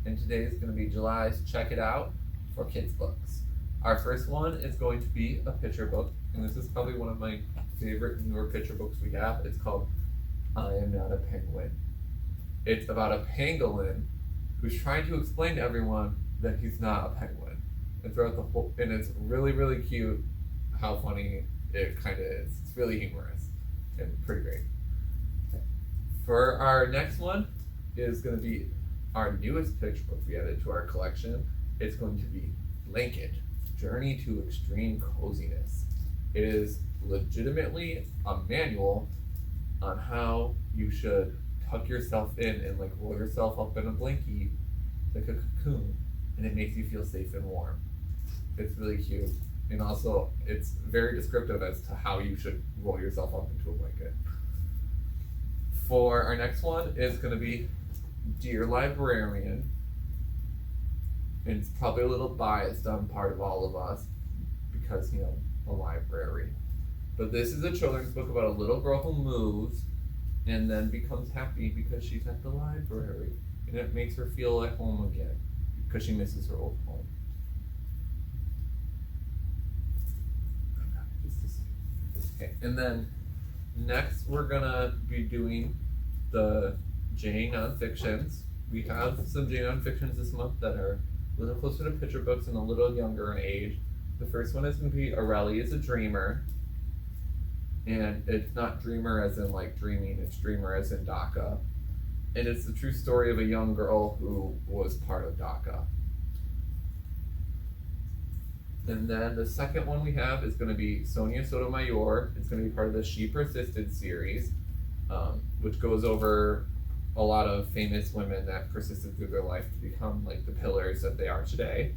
and today is going to be July's Check It Out for kids books. Our first one is going to be a picture book, and this is probably one of my favorite newer picture books we have. It's called I Am Not a Penguin. It's about a pangolin who's trying to explain to everyone that he's not a penguin. And throughout the whole, and it's really, really cute how funny it kind of is. It's really humorous and pretty great. For our next one is going to be our newest picture book we added to our collection. It's going to be Blanket, Journey to Extreme Coziness. It is legitimately a manual on how you should tuck yourself in and like roll yourself up in a blankie like a cocoon, and it makes you feel safe and warm. It's really cute, and also it's very descriptive as to how you should roll yourself up into a blanket. For our next one, it's going to be Dear Librarian. And it's probably a little biased on part of all of us because, you know, a library. But this is a children's book about a little girl who moves and then becomes happy because she's at the library. And it makes her feel at home again because she misses her old home. Okay, and then next we're gonna be doing the J nonfictions. We have some J nonfictions this month that are a little closer to picture books and a little younger in age. The first one is going to be OReilly is a Dreamer. And it's not dreamer as in like dreaming, it's dreamer as in DACA. And it's the true story of a young girl who was part of DACA. And then the second one we have is going to be Sonia Sotomayor. It's going to be part of the She Persisted series, which goes over a lot of famous women that persisted through their life to become like the pillars that they are today.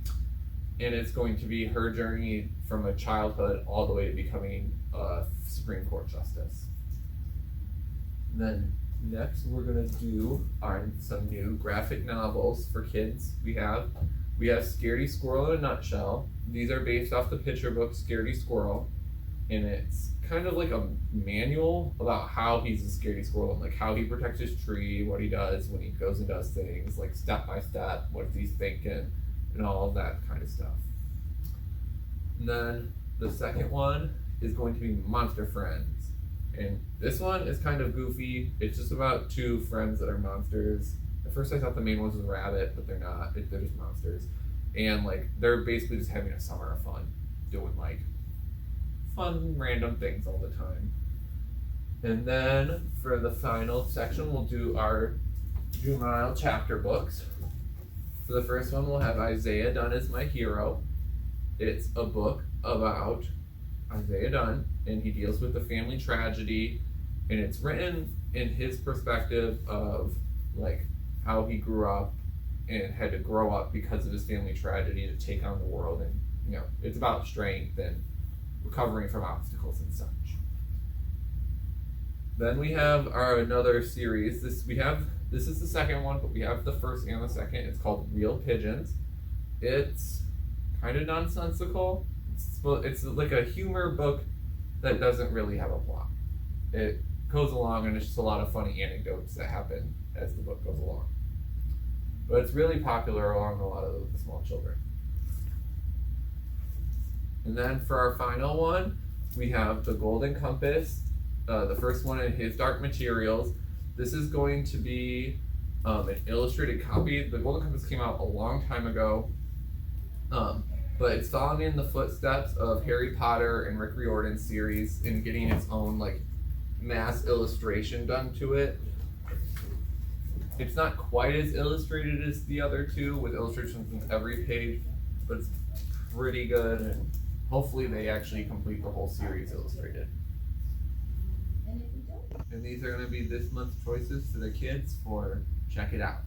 And it's going to be her journey from a childhood all the way to becoming a Supreme Court justice. And then next we're going to do some new graphic novels for kids. We have Scaredy Squirrel in a Nutshell. These are based off the picture book Scaredy Squirrel, and it's kind of like a manual about how he's a scaredy squirrel and like how he protects his tree, what he does when he goes and does things, like step by step, what he's thinking, and all of that kind of stuff. And then the second one is going to be Monster Friends. And this one is kind of goofy. It's just about two friends that are monsters. At first I thought the main one was a rabbit, but they're not. They're just monsters. And like they're basically just having a summer of fun, doing like fun random things all the time. And then for the final section we'll do our juvenile chapter books. For the first one we'll have Isaiah Dunn is My Hero. It's a book about Isaiah Dunn, and he deals with a family tragedy, and it's written in his perspective of like how he grew up and had to grow up because of his family tragedy to take on the world, and you know, it's about strength and recovering from obstacles and such. Then we have another series. This is the second one, but we have the first and the second. It's called Real Pigeons. It's kind of nonsensical. It's like a humor book that doesn't really have a plot. It goes along and it's just a lot of funny anecdotes that happen as the book goes along. But it's really popular among a lot of the small children. And then for our final one, we have The Golden Compass, the first one in his Dark Materials. This is going to be an illustrated copy. The Golden Compass came out a long time ago, but it's following in the footsteps of Harry Potter and Rick Riordan's series and getting its own like mass illustration done to it. It's not quite as illustrated as the other two with illustrations in every page, but it's pretty good, and hopefully they actually complete the whole series illustrated. And these are going to be this month's choices to the kids for Check It Out.